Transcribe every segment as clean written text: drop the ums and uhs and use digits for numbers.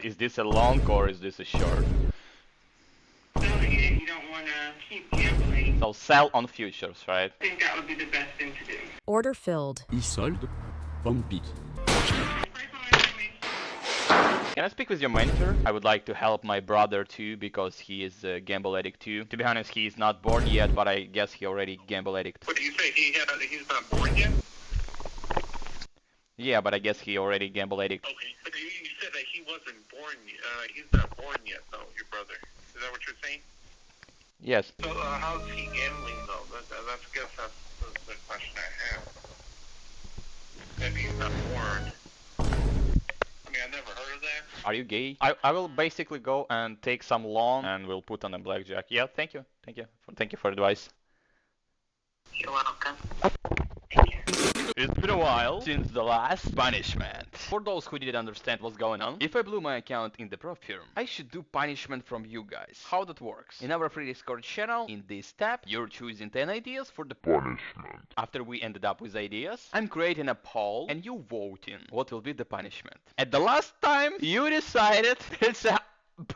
Is this a long or is this a short? Selling it, you don't want to keep gambling. So sell on futures, right? I think that would be the best thing to do. Order filled. E-solde, pomme pique. Personal information. Can I speak with your manager? I would like to help my brother too, because he is a gamble addict too. To be honest, he is not born yet, but I guess he already gamble addict. What do you say? He's not born yet? Yeah, but I guess he already gamble addict. Okay. But you said that he wasn't born. He's not born yet, though. Your brother. Is that what you're saying? Yes. So how's he gambling, though? That's the question I have. If he's not born. I mean, I never heard of that. Are you gay? I will basically go and take some loan and we'll put on a blackjack. Yeah, thank you. Thank you for advice. You're welcome. It's been a while since the last punishment. For those who didn't understand what's going on, if I blew my account in the prop firm, I should do punishment from you guys. How that works? In our free Discord channel, in this tab, you're choosing 10 ideas for the punishment. After we ended up with ideas, I'm creating a poll and you voting what will be the punishment. At the last time, you decided it's a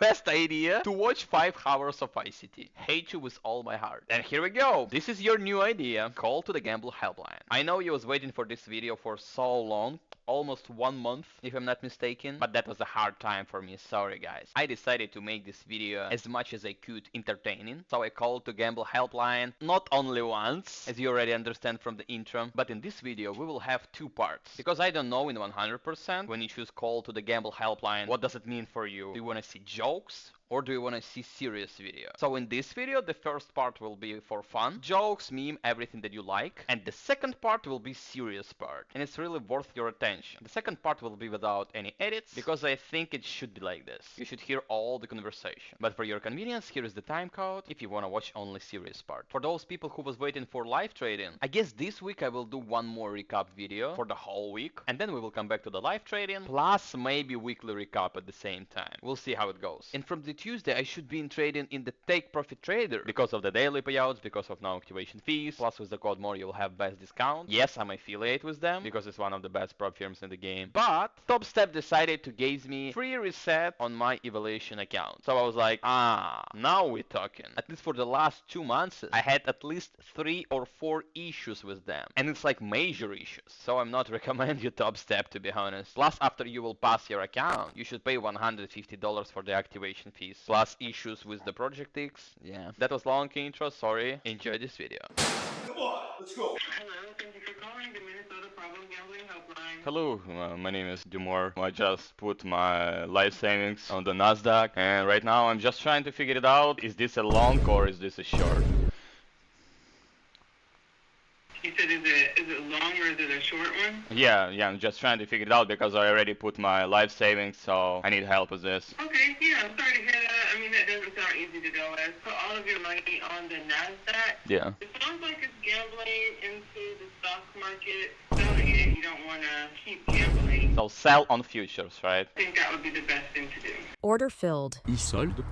best idea to watch 5 hours of ICT. Hate you with all my heart. And here we go. This is your new idea. Call to the Gamble helpline. I know you was waiting for this video for so long. Almost 1 month, if I'm not mistaken, but that was a hard time for me, sorry guys. I decided to make this video as much as I could entertaining, so I called to Gamble helpline not only once, as you already understand from the intro, but in this video we will have 2 parts, because I don't know in 100% when you choose call to the Gamble helpline, what does it mean for you? Do you want to see jokes? Or do you want to see serious video? So in this video, the first part will be for fun, jokes, meme, everything that you like. And the second part will be serious part. And it's really worth your attention. The second part will be without any edits, because I think it should be like this. You should hear all the conversation. But for your convenience, here is the time code if you want to watch only serious part. For those people who was waiting for live trading, I guess this week I will do one more recap video for the whole week. And then we will come back to the live trading, plus maybe weekly recap at the same time. We'll see how it goes. And from the Tuesday, I should be in trading in the TakeProfitTrader because of the daily payouts, because of no activation fees, plus with the code MOORE you'll have best discount. Yes, I'm affiliate with them because it's one of the best prop firms in the game. But Top Step decided to give me free reset on my evaluation account. So I was like, now we're talking. At least for the last 2 months, I had at least 3 or 4 issues with them. And it's like major issues. So I'm not recommend you Top Step, to be honest. Plus, after you will pass your account, you should pay $150 for the activation fees. Plus issues with the Project X. Yeah, that was long intro, sorry. Enjoy this video. Come on, let's go. Hello, thank you for calling the Minnesota Problem Gambling Helpline. Hello, my name is DOMOOORE. I just put my life savings on the Nasdaq and right now I'm just trying to figure it out. Is this a long or is this a short? You said is it long or is it a short one? Yeah, I'm just trying to figure it out because I already put my life savings, so I need help with this. Okay, yeah, I'm sorry to hear that. I mean, that doesn't sound easy to deal with. Put all of your money on the NASDAQ. Yeah. It sounds like it's gambling into the stock market. Selling it, you don't want to keep gambling. So sell on futures, right? I think that would be the best thing to do. Order filled. E-solde,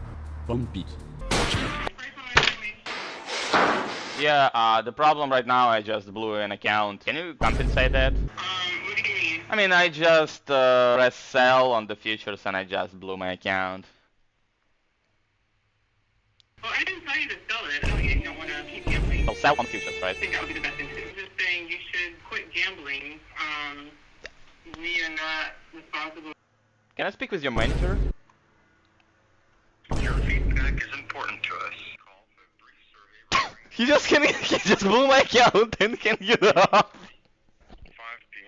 pomme pique. Personal information. Yeah, the problem right now, I just blew an account. Can you compensate that? What do you mean? I mean, I just pressed sell on the futures and I just blew my account. Well, I didn't tell you to sell it. Oh, yeah, you don't want to keep gambling. So sell on futures, right? I think that would be the best thing to do. I'm just saying you should quit gambling. We are not responsible. Can I speak with your manager? Your feedback is important to us. Call for a brief survey. He just blew my account and can get off. 5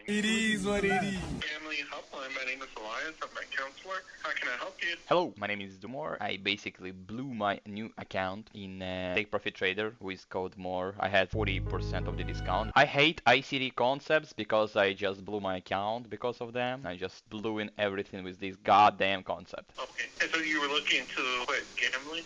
p.m. It is what it is. Family helpline. My name is Elias. I'm a counselor. How can I help you? Hello, my name is DOMOOORE. I basically blew my new account in TakeProfitTrader with code MOORE. I had 40% of the discount. I hate ICT concepts because I just blew my account because of them. I just blew in everything with this goddamn concept. Okay. And so you were looking to quit gambling?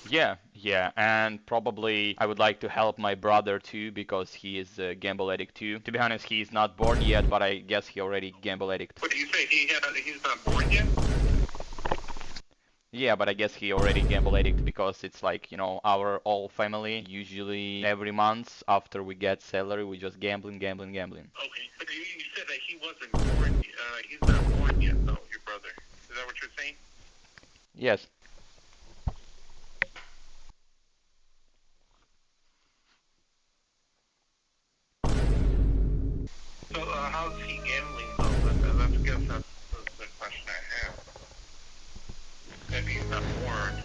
Yeah, and probably I would like to help my brother too because he is a gamble addict too. To be honest, he is not born yet, but I guess he already gamble addict. What do you say? He's not born yet? Yeah, but I guess he already gamble addict because it's like, you know, our whole family, usually every month after we get salary, we just gambling. Okay. But you said that he wasn't born. He's not born yet, though, your brother. Is that what you're saying? Yes. So, how's he gambling though? That's I guess that's the question I have. Maybe he's not bored.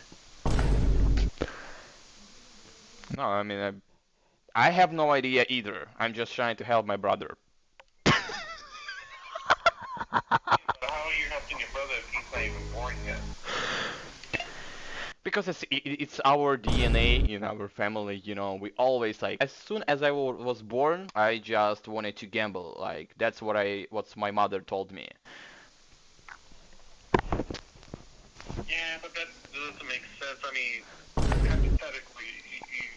No, I mean, I have no idea either. I'm just trying to help my brother. But how are you helping your brother if he's not even born yet? Because it's our DNA in our family, you know, we always like, as soon as I was born, I just wanted to gamble. Like, that's what my mother told me. Yeah, but that doesn't make sense. I mean, hypothetically, you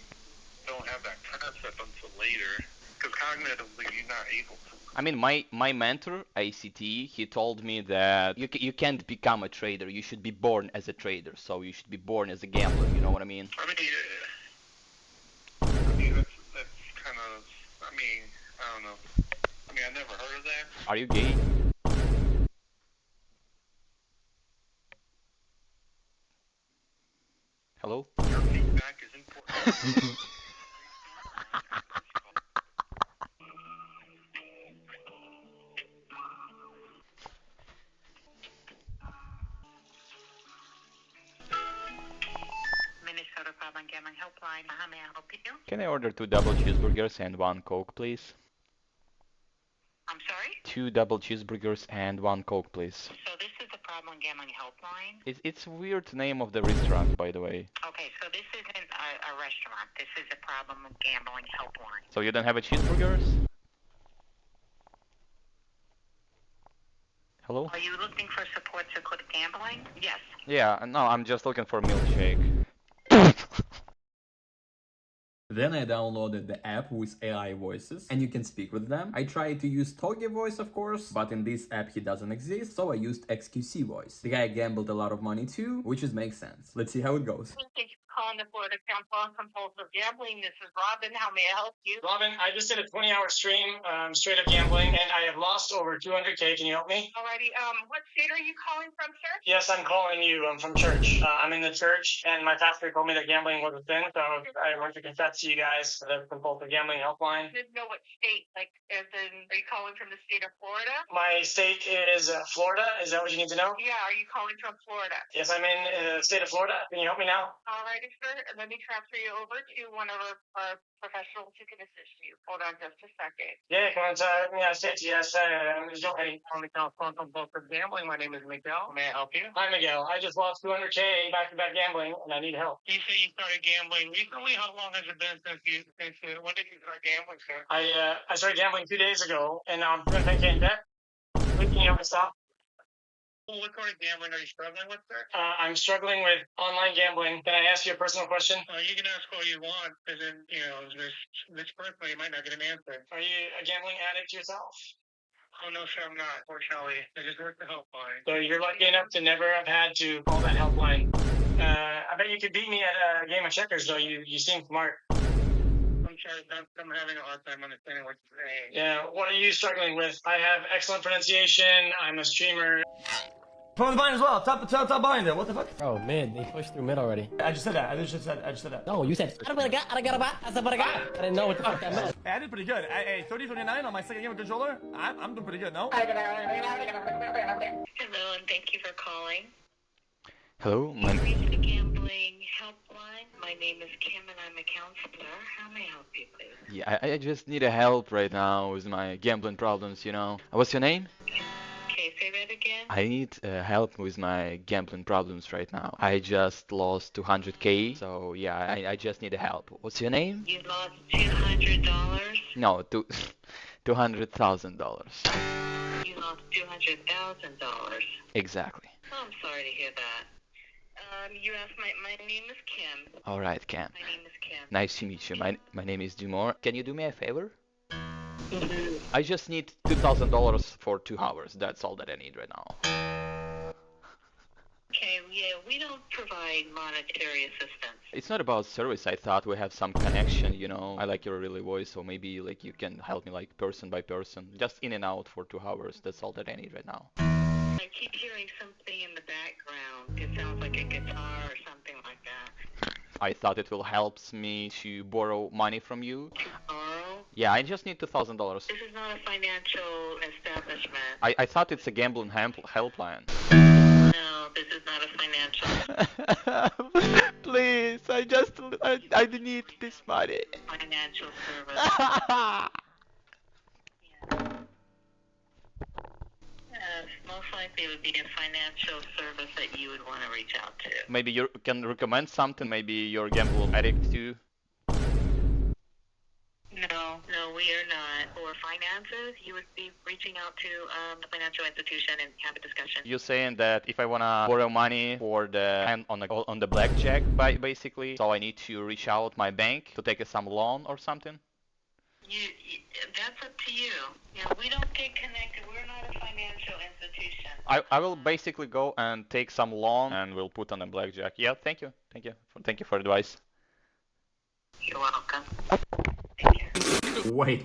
don't have that concept until later, because cognitively you're not able to. I mean, my mentor, ACT, he told me that you can't become a trader. You should be born as a trader. So you should be born as a gambler. You know what I mean? I mean, that's kind of. I mean, I don't know. I mean, I never heard of that. Are you gay? Hello? Your feedback is important. Minnesota Problem Gambling Helpline. How may I help you? Can I order 2 double cheeseburgers and 1 Coke, please? I'm sorry? 2 double cheeseburgers and 1 Coke, please. So this is the Problem Gambling Helpline? It's a weird name of the restaurant, by the way. Okay, so this isn't a restaurant. This is a Problem Gambling Helpline. So you don't have a cheeseburgers? Hello? Are you looking for support to quit gambling? Yes. Yeah, no, I'm just looking for a milkshake. Then I downloaded the app with AI voices and you can speak with them. I tried to use Toge voice, of course, but in this app he doesn't exist, so I used XQC voice. The guy gambled a lot of money too, which makes sense. Let's see how it goes. Thank you for calling the Florida Council on Compulsive Gambling. This is Robin. How may I help you? Robin, I just did a 20-hour stream straight up gambling, and I have lost over 200K. Can you help me? Alrighty. What state are you calling from, sir? Yes, I'm calling you. I'm from church. I'm in the church, and my pastor told me that gambling was a sin, so I want to confess to you guys the compulsive gambling helpline. Didn't know what state. Like, as in, are you calling from the state of Florida? My state is Florida. Is that what you need to know? Yeah. Are you calling from Florida? Yes, I'm in the state of Florida. Can you help me now? Alrighty, sir. Let me transfer you over to one of our professionals who can assist you. Hold on just a second. Yeah, come on, yes, I'm just joking. On the Council on Compulsive Gambling. My name is Miguel. May I help you? Hi, Miguel. I just lost 200K back-to-back gambling, and I need help. You say you started gambling recently. How long has it been since when did you start gambling, sir? I started gambling 2 days ago, and now I'm 210K in debt. Can you help me stop? What kind of gambling are you struggling with, sir? I'm struggling with online gambling. Can I ask you a personal question? You can ask all you want, because then, this person, you might not get an answer. Are you a gambling addict yourself? Oh, no, sir, I'm not, fortunately. I just work the helpline. So you're lucky enough to never have had to call that helpline. I bet you could beat me at a game of checkers, though. You seem smart. I'm sorry, I'm having a hard time understanding what you're saying. Yeah, what are you struggling with? I have excellent pronunciation. I'm a streamer. From the bind as well. Top bind there. What the fuck? Oh, mid. They pushed through mid already. I just said that. I just said that. No, you said. I didn't know what the fuck that meant. Hey, I did pretty good. Hey, 30-29 on my second game of controller. I'm doing pretty good, no? Hello, and thank you for calling. Hello? Reach the gambling helpline. My name is Kim, and I'm a counselor. How may I help you, please? Yeah, I just need a help right now with my gambling problems, you know. What's your name? Okay, say that again. I need help with my gambling problems right now. I just lost 200K, so yeah, I just need help. What's your name? You lost $200. No, $200,000. You lost $200,000. Exactly. Oh, I'm sorry to hear that. You asked my name is Kim. All right, Ken. My name is Kim. Nice to meet you. My name is DOMOOORE. Can you do me a favor? I just need $2,000 for 2 hours. That's all that I need right now. Okay, yeah, we don't provide monetary assistance. It's not about service. I thought we have some connection, you know. I like your really voice, so maybe like you can help me like person by person. Just in and out for 2 hours. That's all that I need right now. I keep hearing something in the background. It sounds like a guitar or something like that. I thought it will help me to borrow money from you. To borrow? Yeah, I just need $2,000. This is not a financial establishment. I thought it's a gambling helpline. No, this is not a financial Please, I need this money. financial service. Most likely it would be a financial service that you would want to reach out to. Maybe you can recommend something. Maybe you're gamble addict too. No, we are not. For finances, you would be reaching out to a financial institution and have a discussion. You're saying that if I wanna borrow money for the hand on the blackjack, basically, so I need to reach out my bank to take some loan or something. That's up to you. We don't get connected. We're not a financial institution. I will basically go and take some loan and we'll put on the blackjack. Yeah, thank you for advice. You're welcome. Wait.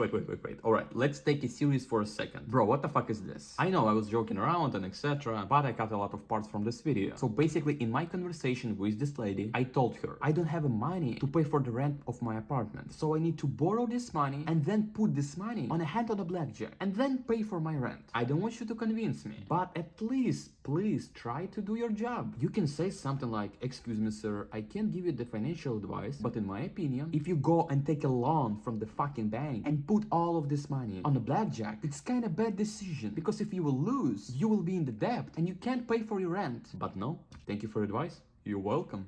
Alright, let's take it serious for a second. Bro, what the fuck is this? I know I was joking around and etc, but I cut a lot of parts from this video. So basically, in my conversation with this lady, I told her I don't have money to pay for the rent of my apartment. So I need to borrow this money and then put this money on a hand on a blackjack and then pay for my rent. I don't want you to convince me, but at least, please try to do your job. You can say something like, excuse me sir, I can't give you the financial advice, but in my opinion, if you go and take a loan from the fucking bank and put all of this money on a blackjack, it's kind of bad decision, because if you will lose, you will be in the debt and you can't pay for your rent. But no, thank you for advice. You're welcome.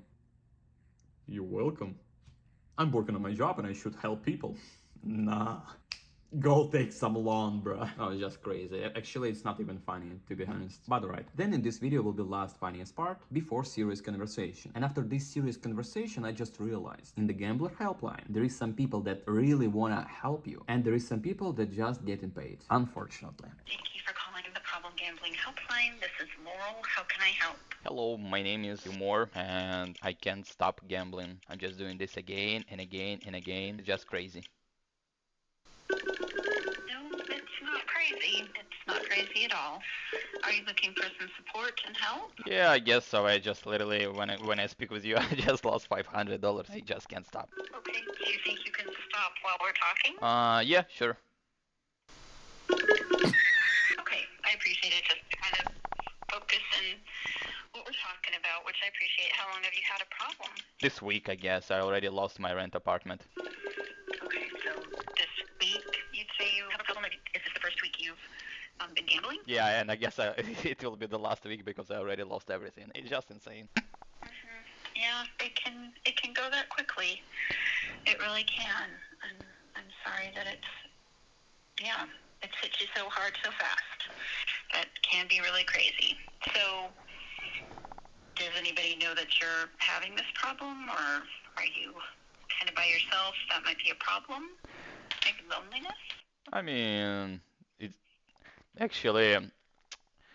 You're welcome. I'm working on my job and I should help people. Nah. Go take some loan, bruh. Oh, it's just crazy. Actually, it's not even funny, to be honest. But alright. Then in this video will be last funniest part, before serious conversation. And after this serious conversation, I just realized, in the gambler helpline, there is some people that really wanna help you. And there is some people that just getting paid. Unfortunately. Thank you for calling the Problem Gambling Helpline. This is Laurel. How can I help? Hello, my name is DOMOOORE and I can't stop gambling. I'm just doing this again and again and again. It's just crazy. No, it's not crazy. It's not crazy at all. Are you looking for some support and help? Yeah, I guess so. I just literally, when I speak with you, I just lost $500. I just can't stop. Okay, do you think you can stop while we're talking? Yeah, sure. Okay, I appreciate it. Just kind of focus on what we're talking about, which I appreciate. How long have you had a problem? This week, I guess. I already lost my rent apartment. Okay, so this week, you'd say you have a problem? Is this the first week you've been gambling? Yeah, and I guess it will be the last week because I already lost everything. It's just insane. Yeah, it can go that quickly. It really can. I'm sorry that it's hit you so hard so fast. That can be really crazy. So, does anybody know that you're having this problem, or are you kind of by yourself? That might be a problem. Maybe loneliness. I mean, it's actually,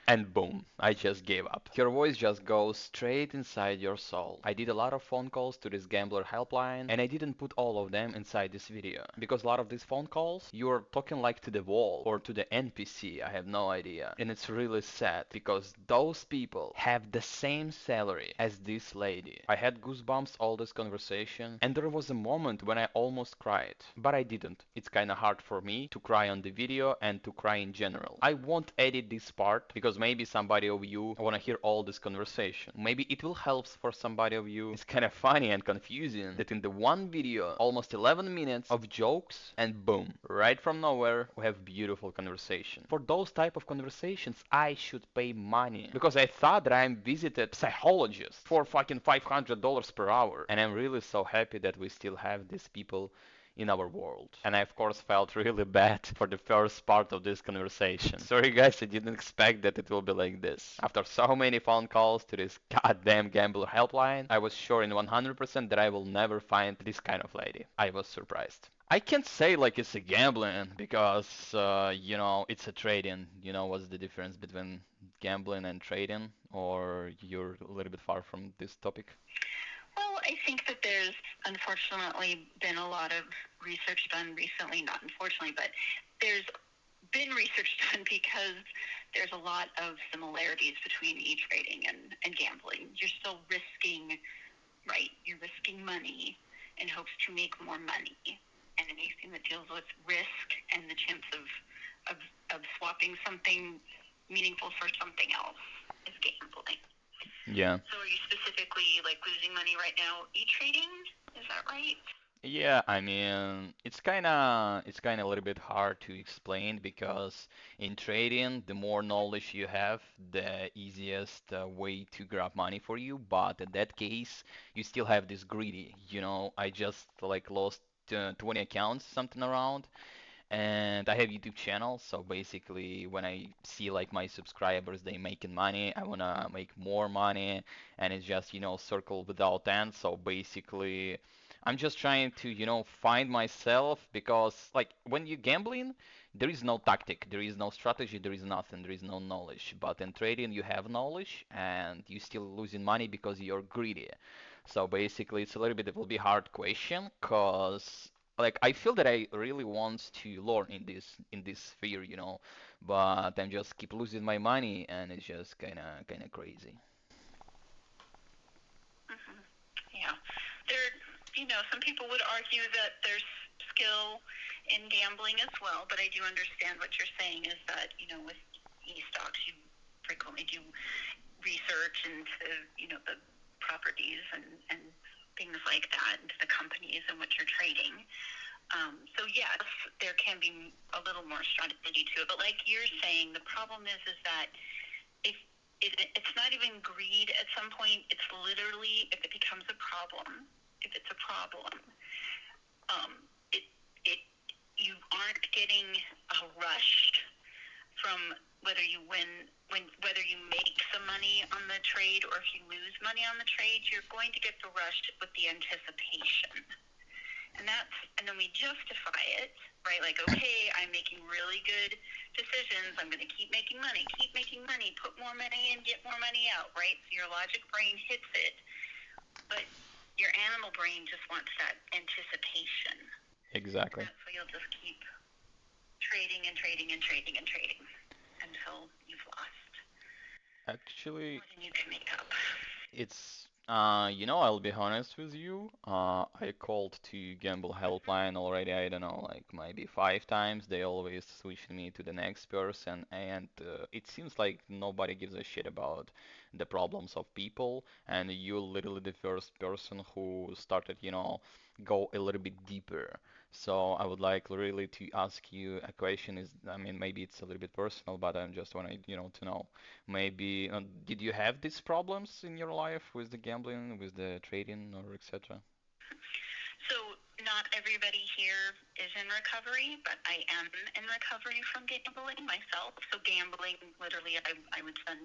and boom, I just gave up. Your voice just goes straight inside your soul. I did a lot of phone calls to this gambler helpline, and I didn't put all of them inside this video. Because a lot of these phone calls, you're talking like to the wall or to the NPC, I have no idea. And it's really sad, because those people have the same salary as this lady. I had goosebumps all this conversation, and there was a moment when I almost cried. But I didn't. It's kinda hard for me to cry on the video and to cry in general. I won't edit this part, because maybe somebody of you wanna hear all this conversation. Maybe it will help for somebody of you. It's kinda funny and confusing that in the one video, almost 11 minutes of jokes, and boom, right from nowhere, we have beautiful conversation. For those type of conversations, I should pay money, because I thought that I'm visited psychologist for fucking $500 per hour. And I'm really so happy that we still have these people in our world. And I of course felt really bad for the first part of this conversation. Sorry guys, I didn't expect that it will be like this. After so many phone calls to this goddamn gambler helpline, I was sure in 100% that I will never find this kind of lady. I was surprised. I can't say like it's a gambling because, it's a trading. You know what's the difference between gambling and trading? Or you're a little bit far from this topic? Well, I think that there's unfortunately been a lot of research done recently, not unfortunately, but there's been research done because there's a lot of similarities between e-trading and gambling. You're still risking money in hopes to make more money. And anything that deals with risk and the chance of swapping something meaningful for something else is gambling. Yeah. So are you specifically like losing money right now e-trading? Is that right? Yeah, I mean, it's kind of a little bit hard to explain because in trading, the more knowledge you have, the easiest way to grab money for you. But in that case, you still have this greedy. I just like lost 20 accounts, something around, and I have YouTube channel, so basically when I see like my subscribers they making money, I wanna make more money, and it's just circle without end. So basically, I'm just trying to find myself because like when you gambling, there is no tactic, there is no strategy, there is nothing, there is no knowledge. But in trading, you have knowledge and you still losing money because you're greedy. So basically, it's a little bit it will be hard question, cause like I feel that I really want to learn in this sphere, but I'm just keep losing my money and it's just kind of crazy. Hmm. Yeah. There, some people would argue that there's skill in gambling as well, but I do understand what you're saying is that, with e-stocks, you frequently do research into, the properties and things like that, into the companies in which you're trading. So yes, there can be a little more strategy to it, but like you're saying, the problem is that if it's not even greed at some point, it's literally if it becomes a problem, if it's a problem, it it you aren't getting a rush from whether you whether you make some money on the trade or if you lose money on the trade, you're going to get the rush with the anticipation. And then we justify it, right? Like, okay, I'm making really good decisions. I'm going to keep making money, put more money in, get more money out, right? So your logic brain hits it, but your animal brain just wants that anticipation. Exactly. And that's why you'll just keep trading and trading and trading and trading until you've lost Actually, more than you can make up. it's I'll be honest with you. I called to gamble helpline already. I don't know, like maybe 5 times. They always switch me to the next person, and it seems like nobody gives a shit about the problems of people. And you're literally the first person who started, go a little bit deeper. So I would like really to ask you a question. I mean, maybe it's a little bit personal, but I just want to know. Maybe did you have these problems in your life with the gambling, with the trading, or etc.? So not everybody here is in recovery, but I am in recovery from gambling myself. So gambling, literally, I would spend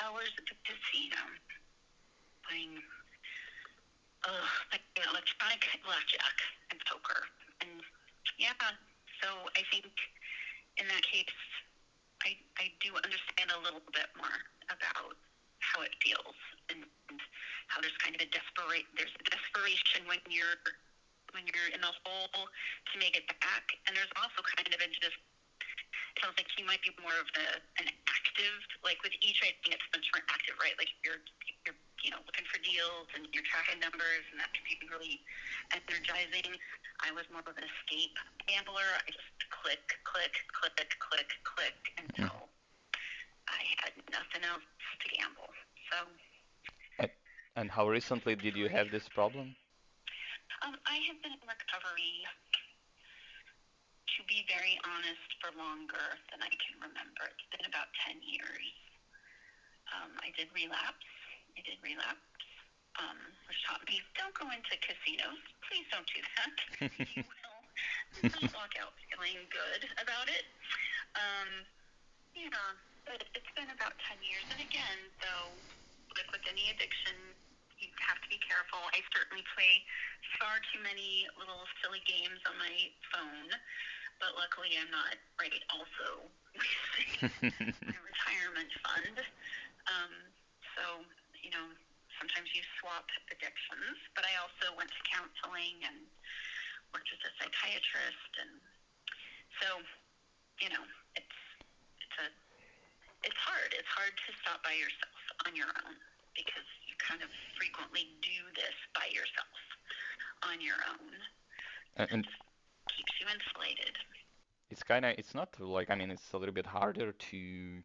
hours at the casino playing electronic blackjack and poker. And yeah, so I think in that case, I do understand a little bit more about how it feels and how there's kind of there's a desperation when you're in a hole to make it back, and there's also kind of it sounds like you might be more of an active, like with e-trading, it's much more active, right? Like you're looking for deals and you're tracking numbers, and that can be really energizing. I was more of an escape gambler. I just click, click, click, click, click until I had nothing else to gamble. So. And how recently did you have this problem? I have been in recovery, to be very honest, for longer than I can remember. It's been about 10 years. I did relapse, which taught me, don't go into casinos. Please don't do that. You will not walk out feeling good about it. Yeah, but it's been about 10 years. And again, though, like with any addiction, you have to be careful. I certainly play far too many little silly games on my phone, but luckily I'm not also wasting my retirement fund. So, sometimes you swap addictions, but I also went to counseling and worked with a psychiatrist, and so, it's hard. It's hard to stop on your own because you kind of frequently do this by yourself. on your own. And Keeps you insulated. it's not like, I mean, it's a little bit harder to,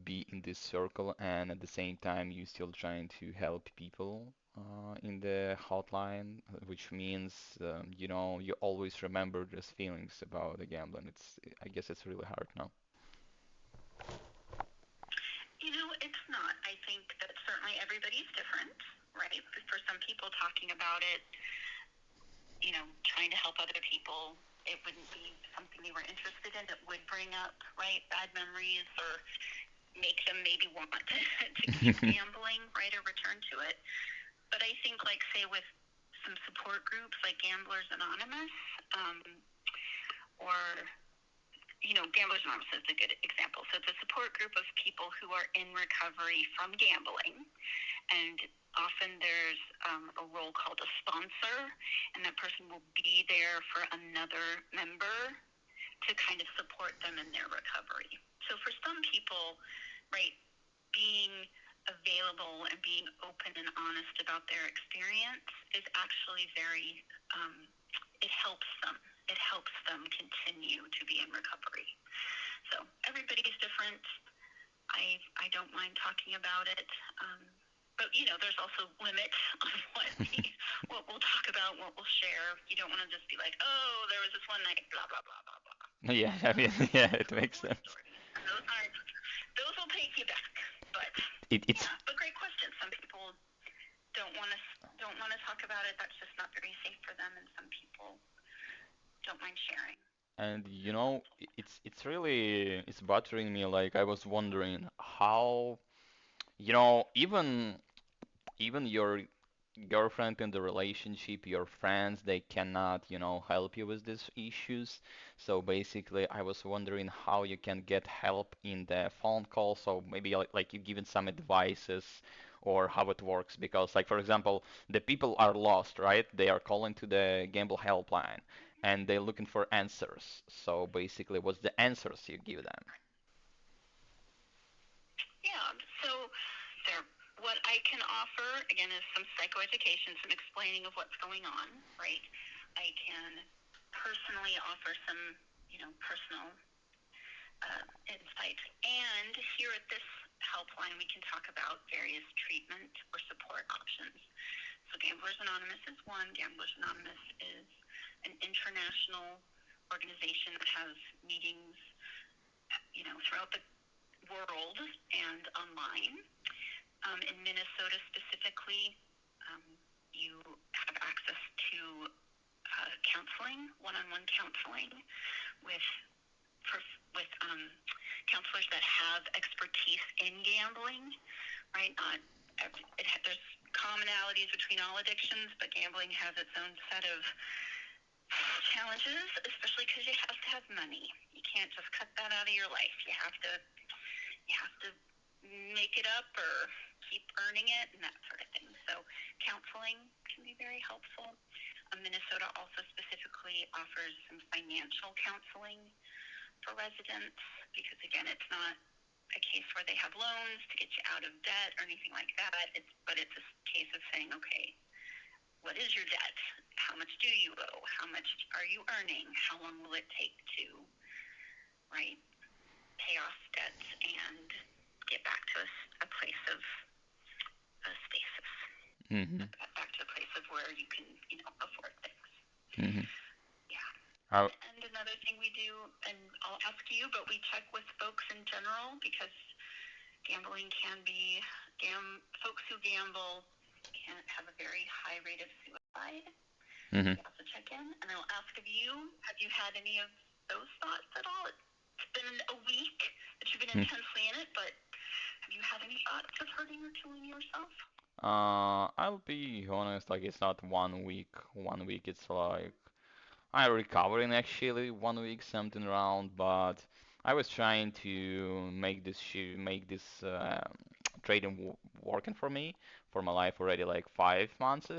be in this circle and at the same time you still trying to help people in the hotline, which means, you always remember those feelings about the gambling. I guess it's really hard now. It's not. I think that certainly everybody's different, right? For some people, talking about it, trying to help other people, it wouldn't be something they were interested in. It would bring up, right, bad memories or make them maybe want to keep gambling, right, or return to it. But I think, like, say, with some support groups like Gamblers Anonymous, or Gamblers Anonymous is a good example. So it's a support group of people who are in recovery from gambling, and often there's a role called a sponsor, and that person will be there for another member to kind of support them in their recovery. So for some people, right, being available and being open and honest about their experience is actually very, it helps them. It helps them continue to be in recovery. So everybody's different. I don't mind talking about it. But, there's also limits on what we'll talk about, what we'll share. You don't want to just be like, oh, there was this one night, blah, blah, blah, blah, blah. Yeah, I mean, yeah, it makes sense. And those will take you back. But It's but great question. Some people don't want to talk about it. That's just not very safe for them, and some people don't mind sharing. And it's really it's bothering me. Like I was wondering how, even your girlfriend in the relationship, your friends, they cannot, help you with these issues. So basically, I was wondering how you can get help in the phone call. So maybe like you given some advices or how it works. Because like for example, the people are lost, right? They are calling to the gamble helpline and they're looking for answers. So basically, what's the answers you give them? Yeah. So there, what I can offer again is some psychoeducation, some explaining of what's going on. Right. I can personally offer some, personal insights, and here at this helpline, we can talk about various treatment or support options. So Gamblers Anonymous is one. Gamblers Anonymous is an international organization that has meetings, throughout the world and online. In Minnesota specifically, you have access to counseling, one-on-one counseling with counselors that have expertise in gambling, right? There's commonalities between all addictions, but gambling has its own set of challenges, especially because you have to have money. You can't just cut that out of your life. You have to make it up or keep earning it and that sort of thing. So counseling can be very helpful. Minnesota also specifically offers some financial counseling for residents because, again, it's not a case where they have loans to get you out of debt or anything like that. But it's a case of saying, okay, what is your debt? How much do you owe? How much are you earning? How long will it take to, right, pay off debts and get back to a place of stasis? Mm-hmm. Back to a place of where you can, afford things. Mm-hmm. Yeah. And another thing we do, and I'll ask you, but we check with folks in general because gambling can be, folks who gamble can have a very high rate of suicide. Mm-hmm. We also check in, and I'll ask of you, have you had any of those thoughts at all? It's been a week that you've been intensely in it, but have you had any thoughts of hurting or killing yourself? I'll be honest, like it's not 1 week. 1 week, it's like I recovering actually 1 week something around, but I was trying to make this trading working for me for my life already like 5 months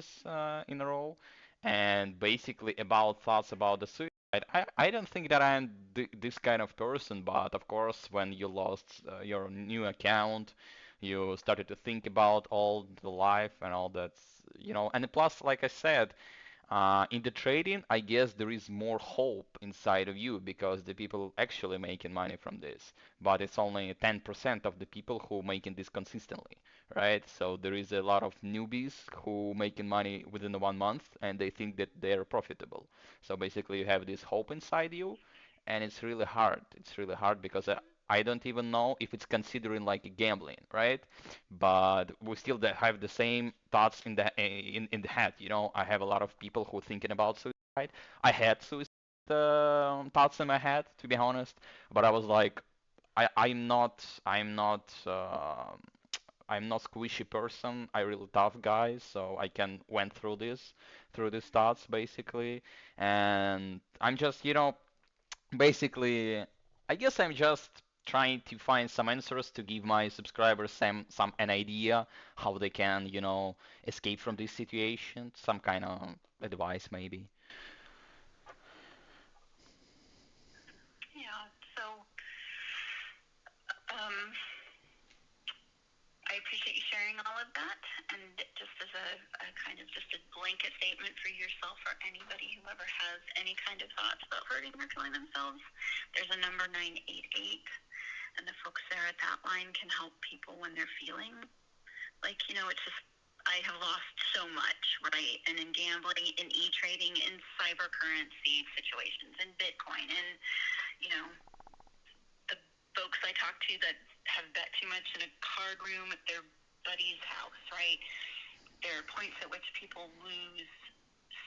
in a row, and basically about thoughts about the suicide. I don't think that I'm this kind of person, but of course when you lost your new account, You started to think about all the life and all that, and plus, like I said, in the trading, I guess there is more hope inside of you because the people actually making money from this. But it's only 10% of the people who making this consistently, right? So there is a lot of newbies who making money within the 1 month and they think that they're profitable. So basically you have this hope inside you and it's really hard. It's really hard because I don't even know if it's considering like gambling, right? But we still have the same thoughts in the head. I have a lot of people who thinking about suicide. I had suicide thoughts in my head, to be honest, but I was like, I'm not squishy person. I really tough guy, so I can went through these thoughts basically, and I'm just basically, I guess I'm just trying to find some answers to give my subscribers some an idea how they can, escape from this situation, some kind of advice maybe. Yeah. So, um, I appreciate you sharing all of that. And just as a kind of just a blanket statement for yourself or anybody who ever has any kind of thoughts about hurting or killing themselves, there's a number 988, and the folks there at that line can help people when they're feeling like, it's just, I have lost so much, right? And in gambling, in e-trading, in cyber currency situations, in Bitcoin, and, the folks I talk to that have bet too much in a card room at their buddy's house, right? There are points at which people lose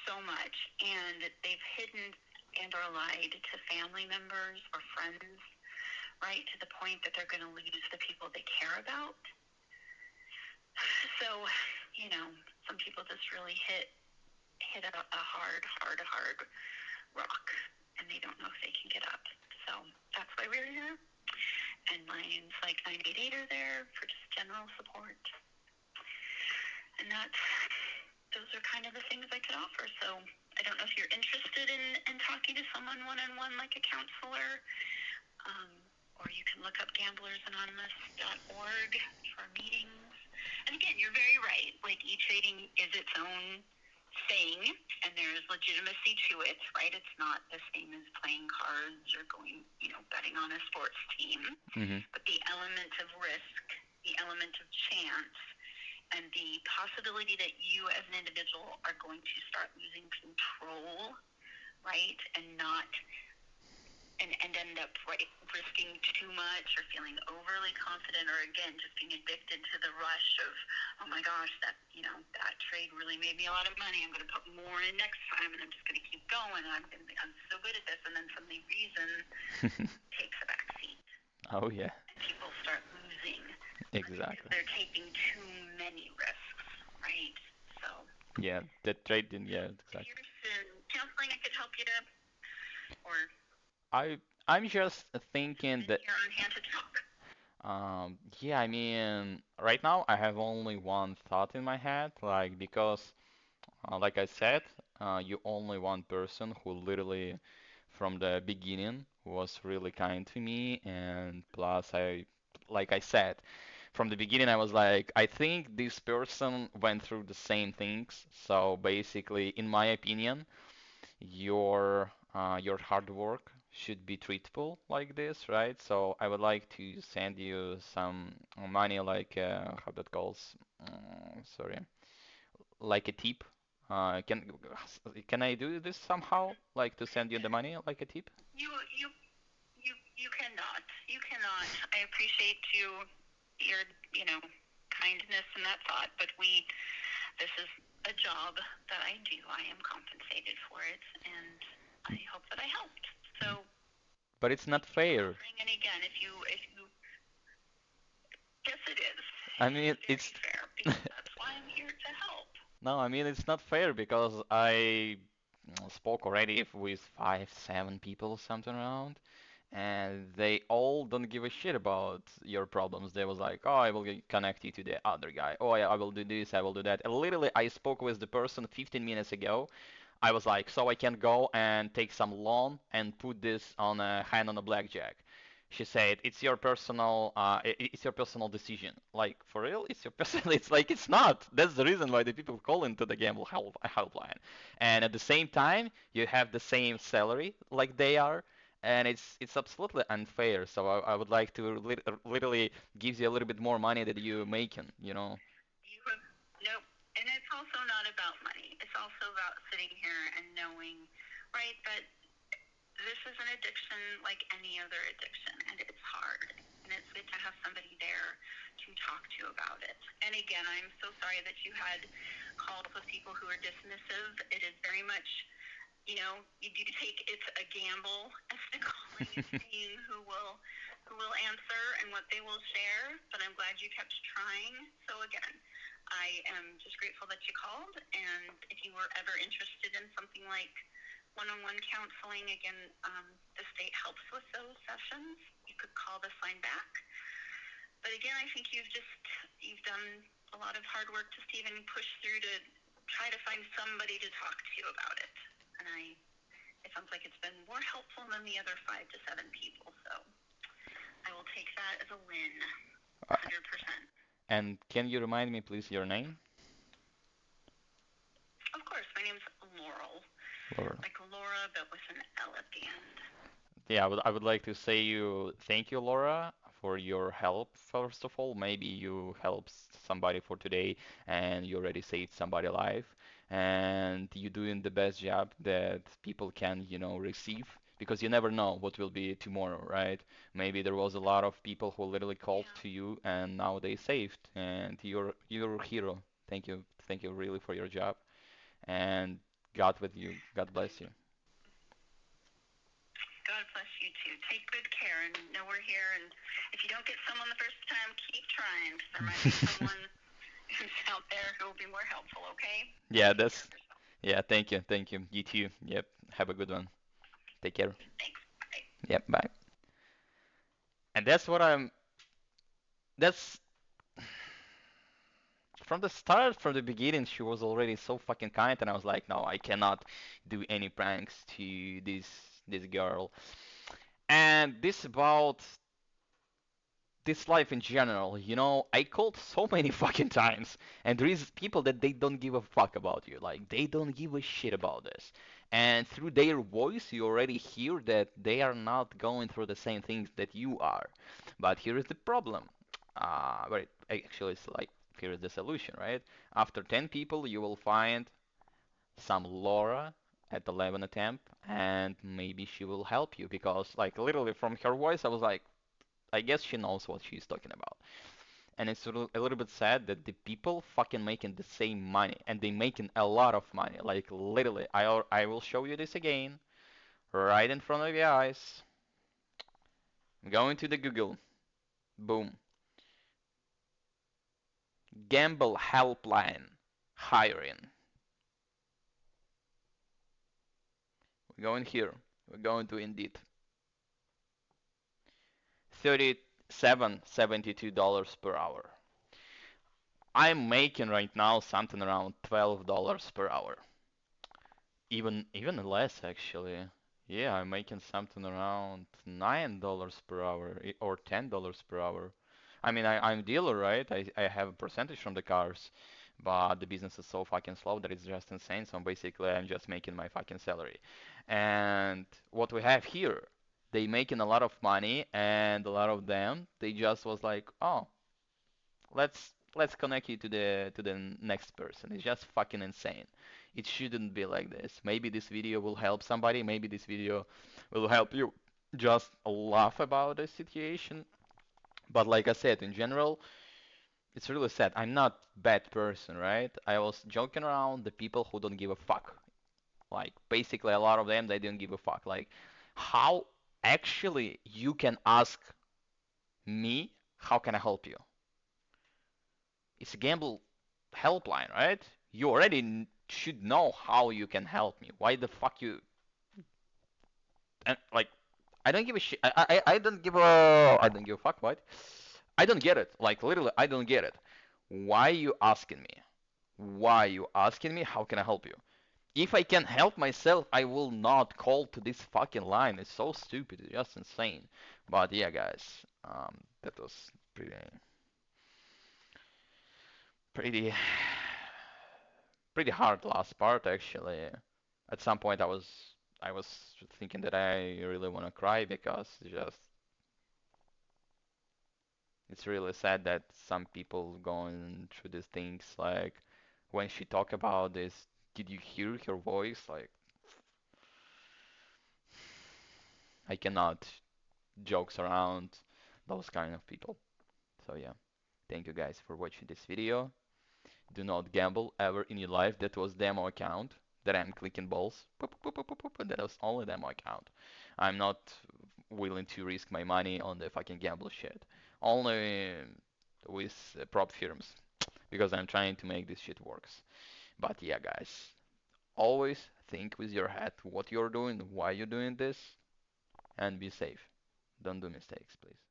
so much, and they've hidden and or lied to family members or friends, right, to the point that they're going to lose the people they care about. So, some people just really hit a hard rock, and they don't know if they can get up. So that's why we're here. And lines like 988 are there for just general support. And those are kind of the things I could offer. So I don't know if you're interested in talking to someone one-on-one like a counselor, or you can look up gamblersanonymous.org for meetings. And again, you're very right. Like, e-trading is its own thing, and there's legitimacy to it, right? It's not the same as playing cards or going, betting on a sports team. Mm-hmm. But the element of risk, the element of chance, and the possibility that you as an individual are going to start losing control, right? And not and end up risking too much or feeling overly confident, or again just being addicted to the rush of, oh my gosh, that that trade really made me a lot of money, I'm going to put more in next time, and I'm just going to keep going, and I'm so good at this, and then suddenly reason takes a back seat. Oh yeah. And people start losing. Exactly. They're taking too many risks, right? So yeah, the trading, yeah, exactly. if you're interested in counseling, I could help you or I'm just thinking that you're on hand to talk. yeah, I mean, right now I have only one thought in my head, like because like I said, you only one person who literally from the beginning was really kind to me, and plus like I said, from the beginning I was like, I think this person went through the same things, so basically, in my opinion, your hard work should be treatable like this, right? So I would like to send you some money, like how that calls, sorry, like a tip. Can I do this somehow, like to send you the money like a tip? You you you cannot. You cannot. I appreciate your kindness and that thought, but this is a job that I do. I am compensated for it, and I hope that I helped. So. But it's not fair. And again, if you yes, it is. I mean, it's fair because that's why I'm here to help. No, I mean it's not fair because I spoke already with 5, 7 people, something around, and they all don't give a shit about your problems. They was like, oh, I will connect you to the other guy. Oh, I will do this, I will do that. And literally, I spoke with the person 15 minutes ago. I was like, so I can go and take some loan and put this on a hand on a blackjack. She said it's your it's your personal decision. Like for real, it's your personal. It's like it's not. That's the reason why the people call into the gamble helpline. And at the same time, you have the same salary like they are, and it's absolutely unfair. So I would like to literally gives you a little bit more money that you're making. You know. Nope. And it's also not about money. It's also about sitting here and knowing, right, that this is an addiction like any other addiction, and it's hard. And it's good to have somebody there to talk to about it. And again, I'm so sorry that you had calls with people who are dismissive. It is very much, you know, you do take it's a gamble as to calling and seeing who will answer and what they will share. But I'm glad you kept trying. So again, I am just grateful that you called. And if you were ever interested in something like one-on-one counseling, again, the state helps with those sessions. You could call this line back. But again, I think you've done a lot of hard work just to even push through to try to find somebody to talk to you about it. And it sounds like it's been more helpful than the other 5 to 7 people. So I will take that as a win, 100%. And can you remind me, please, your name? Of course, my name's Laurel. Laura. Like Laura, but with an L at the end. Yeah, I would like to say thank you, Laura, for your help. First of all, maybe you helped somebody for today, and you already saved somebody life, and you're doing the best job that people can, receive. Because you never know what will be tomorrow, right? Maybe there was a lot of people who literally called to you, and now they saved, and you're a hero. Thank you really for your job, and God with you. God bless you. God bless you too. Take good care and know we're here. And if you don't get someone the first time, keep trying. 'Cause there might be someone who's out there who will be more helpful. Okay? Yeah. Thank you. You too. Yep. Have a good one. Take care. Thanks. Bye. Yep. Bye. And that's from the start, from the beginning, she was already so fucking kind, and I was like, no, I cannot do any pranks to this girl. And this about this life in general, I called so many fucking times, and there is people that they don't give a fuck about you, like they don't give a shit about this. And through their voice, you already hear that they are not going through the same things that you are. But here is the problem. Wait, actually, it's like here is the solution, right? After 10 people, you will find some Laura at the 11 attempt, and maybe she will help you because, like, literally from her voice, I was like, I guess she knows what she's talking about. And it's a little bit sad that the people fucking making the same money, and they making a lot of money. Like literally, I will show you this again, right in front of your eyes. I'm going to the Google. Boom. Gamble helpline hiring. We're going here. We're going to Indeed. $37.72 per hour. I'm making right now something around $12 per hour. Even less actually. Yeah, I'm making something around $9 per hour or $10 per hour. I mean, I'm a dealer, right? I have a percentage from the cars, but the business is so fucking slow that it's just insane. So basically, I'm just making my fucking salary. And what we have here, they making a lot of money, and a lot of them, they just was like, oh, let's connect you to the next person. It's just fucking insane. It shouldn't be like this. Maybe this video will help somebody. Maybe this video will help you just laugh about the situation. But like I said, in general, it's really sad. I'm not bad person, right? I was joking around the people who don't give a fuck. Like basically a lot of them they don't give a fuck. Like how actually you can ask me how can I help you? It's a gamble helpline, right? You already should know how you can help me. Why the fuck you and like I don't give a shit. I don't give a fuck, what? I don't get it. Like literally I don't get it. Why you asking me? Why you asking me how can I help you? If I can help myself, I will not call to this fucking line. It's so stupid. It's just insane. But yeah, guys, that was pretty, pretty hard last part actually. At some point, I was thinking that I really want to cry because it's really sad that some people going through these things. Like when she talked about this, did you hear her voice? Like I cannot jokes around those kind of people. So yeah, thank you guys for watching this video. Do not gamble ever in your life. That was demo account that I'm clicking balls. That was only demo account. I'm not willing to risk my money on the fucking gamble shit. Only with prop firms because I'm trying to make this shit works. But yeah, guys, always think with your head what you're doing, why you're doing this, and be safe. Don't do mistakes, please.